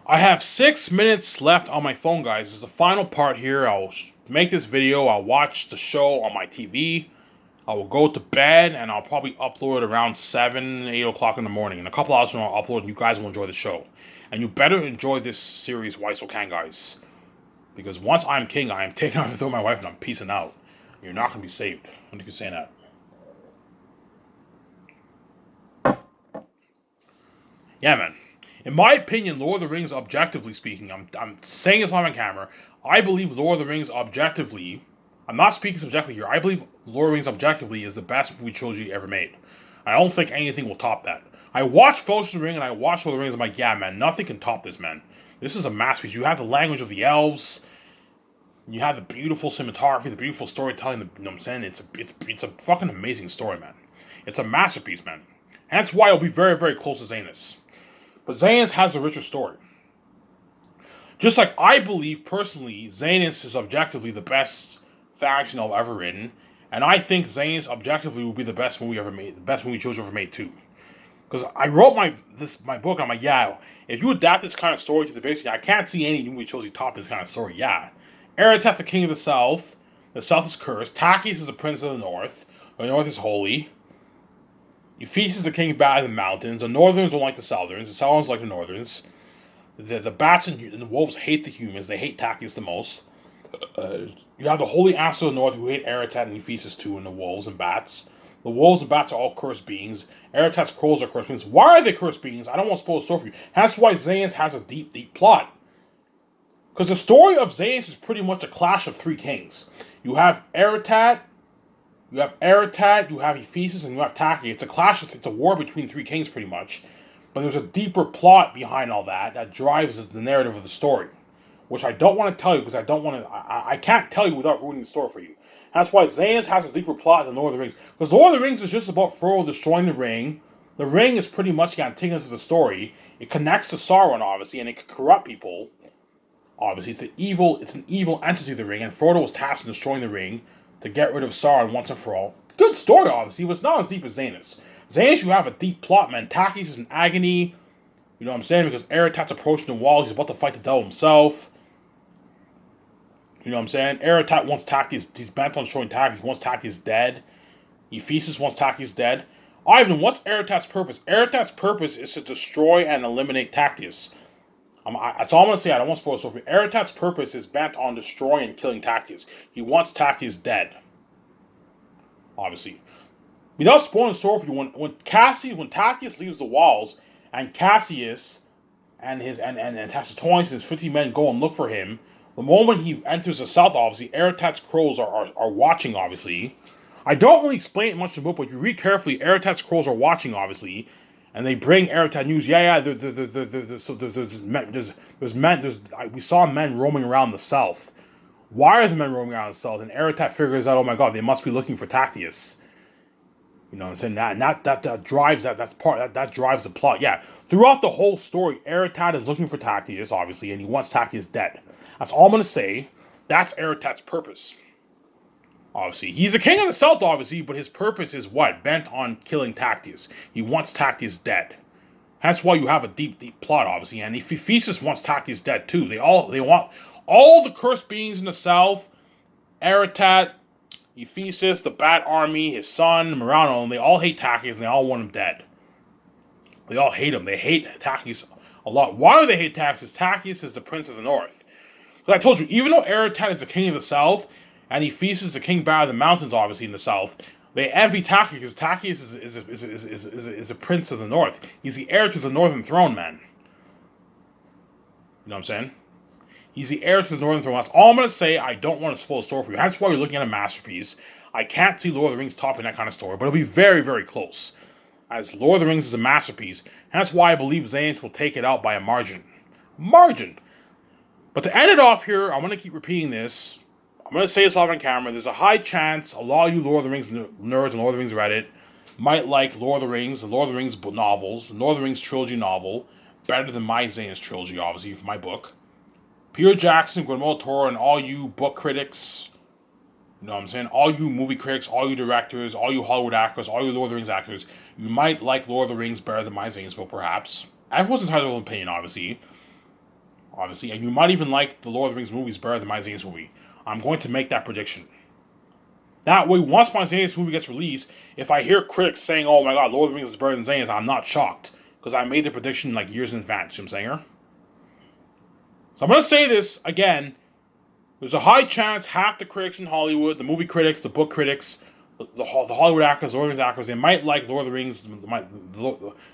I have 6 minutes left on my phone, guys. This is the final part here. I'll make this video. I'll watch the show on my TV. I will go to bed, and I'll probably upload it around 7, 8 o'clock in the morning. In a couple hours from now, I'll upload, and you guys will enjoy the show. And you better enjoy this series, Why So Can, guys. Because once I'm king, I am taking off with my wife, and I'm peacing out. You're not going to be saved. I'm going to keep saying that. Yeah, man. In my opinion, Lord of the Rings, objectively speaking, I'm saying this on camera, I believe Lord of the Rings objectively, I'm not speaking subjectively here, I believe Lord of the Rings objectively is the best movie trilogy ever made. I don't think anything will top that. I watched Fellowship of the Ring and I watched Lord of the Rings, I'm like, yeah, man, nothing can top this, man. This is a masterpiece. You have the language of the elves, you have the beautiful cinematography, the beautiful storytelling, you know what I'm saying? It's a fucking amazing story, man. It's a masterpiece, man. And that's why it'll be very, very close to Zanus. But Zanus has a richer story. Just like I believe, personally, Zanus is objectively the best faction I've ever written. And I think Zanus objectively will be the best movie ever made, the best movie trilogy ever made too. Because I wrote my book, and I'm like, yeah, if you adapt this kind of story to the basic, I can't see any movie trilogy top this kind of story, yeah. Eretat, the king of the south is cursed, Takis is the prince of the north is holy. Ephesus is the king bad in the mountains. The northerns don't like the southerns like the northerns. The bats and the wolves hate the humans. They hate Takis the most. You have the holy ass of the north who hate Eretat and Ephesus too, and the wolves and bats. The wolves and bats are all cursed beings. Eretat's crows are cursed beings. Why are they cursed beings? I don't want to spoil the story for you. That's why Zanus has a deep, deep plot. Because the story of Zanus is pretty much a clash of three kings. You have Eretat, you have Ephesus, and you have Takis. It's a clash, it's a war between three kings pretty much. But there's a deeper plot behind all that drives the narrative of the story. Which I don't want to tell you because I can't tell you without ruining the story for you. That's why Zanus has a deeper plot than Lord of the Rings. Because Lord of the Rings is just about Frodo destroying the ring. The ring is pretty much the antagonist of the story. It connects to Sauron, obviously, and it can corrupt people. Obviously, it's an evil entity, the ring, and Frodo was tasked with destroying the ring to get rid of Sauron once and for all. Good story, obviously, but it's not as deep as Zanus. Zanus, you have a deep plot, man. Takis is in agony. You know what I'm saying? Because Eretat's approaching the wall. He's about to fight the devil himself. You know what I'm saying? Eretat wants Takis. He's bent on destroying Takis. He wants Takis dead. Ephesus wants Takis dead. Ivan, what's Eretat's purpose? Eretat's purpose is to destroy and eliminate Taktius. That's all I'm going to say. I don't want to spoil the story. Eretat's purpose is bent on destroying and killing Taktius. He wants Taktius dead. Obviously. Without spoiling the story for you, when Taktius leaves the walls, and Cassius and Tacitonius and his 50 men go and look for him, the moment he enters the south, obviously, Eretat's crows are watching, obviously. I don't really explain it much in the book, but if you read carefully, Eretat's crows are watching, obviously. And they bring Eretat news. We saw men roaming around the south. Why are the men roaming around the south? And Eretat figures out, oh my god, they must be looking for Taktius. You know what I'm saying? That drives that drives the plot. Yeah. Throughout the whole story, Eretat is looking for Taktius, obviously, and he wants Taktius dead. That's all I'm gonna say. That's Eretat's purpose. Obviously, he's the king of the south, obviously, but his purpose is what? Bent on killing Taktius. He wants Taktius dead. That's why you have a deep, deep plot, obviously. And Ephesus wants Taktius dead too. They want all the cursed beings in the south, Eretat, Ephesus, the Bat Army, his son, Murano, and they all hate Taktius and they all want him dead. They all hate him. They hate Taktius a lot. Why do they hate Taktius? Taktius is the prince of the north. Because I told you, even though Eretat is the king of the south, and Ephesus is the king bad of the mountains, obviously, in the south, they envy Taktius because Taktius is a prince of the north. He's the heir to the northern throne, man. You know what I'm saying? He's the heir to the northern throne. That's all I'm going to say. I don't want to spoil the story for you. That's why you're looking at a masterpiece. I can't see Lord of the Rings topping that kind of story, but it'll be very, very close. As Lord of the Rings is a masterpiece, and that's why I believe Zanus will take it out by a margin. Margin! But to end it off here, I'm going to keep repeating this. I'm going to say this live on camera. There's a high chance a lot of you Lord of the Rings nerds and Lord of the Rings Reddit might like Lord of the Rings, the Lord of the Rings novels, the Lord of the Rings trilogy novel, better than my Zanus trilogy, obviously, for my book. Peter Jackson, Guillermo del Toro, and all you book critics, you know what I'm saying? All you movie critics, all you directors, all you Hollywood actors, all you Lord of the Rings actors, you might like Lord of the Rings better than my Zanus book, perhaps. Everyone's entitled to an opinion, obviously. obviously, and you might even like the Lord of the Rings movies better than my Zane's movie. I'm going to make that prediction. That way, once my Zane's movie gets released, if I hear critics saying, "Oh my God, Lord of the Rings is better than Zane's," I'm not shocked because I made the prediction like years in advance. You know what I'm saying? So I'm going to say this again. There's a high chance half the critics in Hollywood, the movie critics, the book critics, the Hollywood actors, Lord of the Rings actors, they might like Lord of the Rings,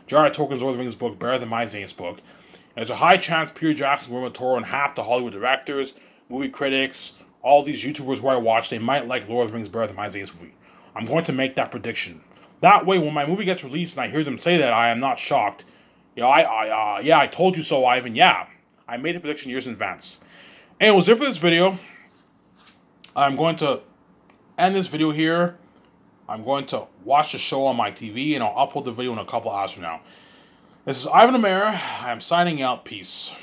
J.R.R. Tolkien's Lord of the Rings book better than my Zane's book. There's a high chance Peter Jackson, Guillermo del Toro, and half the Hollywood directors, movie critics, all these YouTubers who I watch, they might like Lord of the Rings better than my Zane's movie. I'm going to make that prediction. That way, when my movie gets released and I hear them say that, I am not shocked. I told you so, Ivan. Yeah, I made the prediction years in advance. And it was it for this video. I'm going to end this video here. I'm going to watch the show on my TV, and I'll upload the video in a couple hours from now. This is Ivan Amara. I'm signing out. Peace.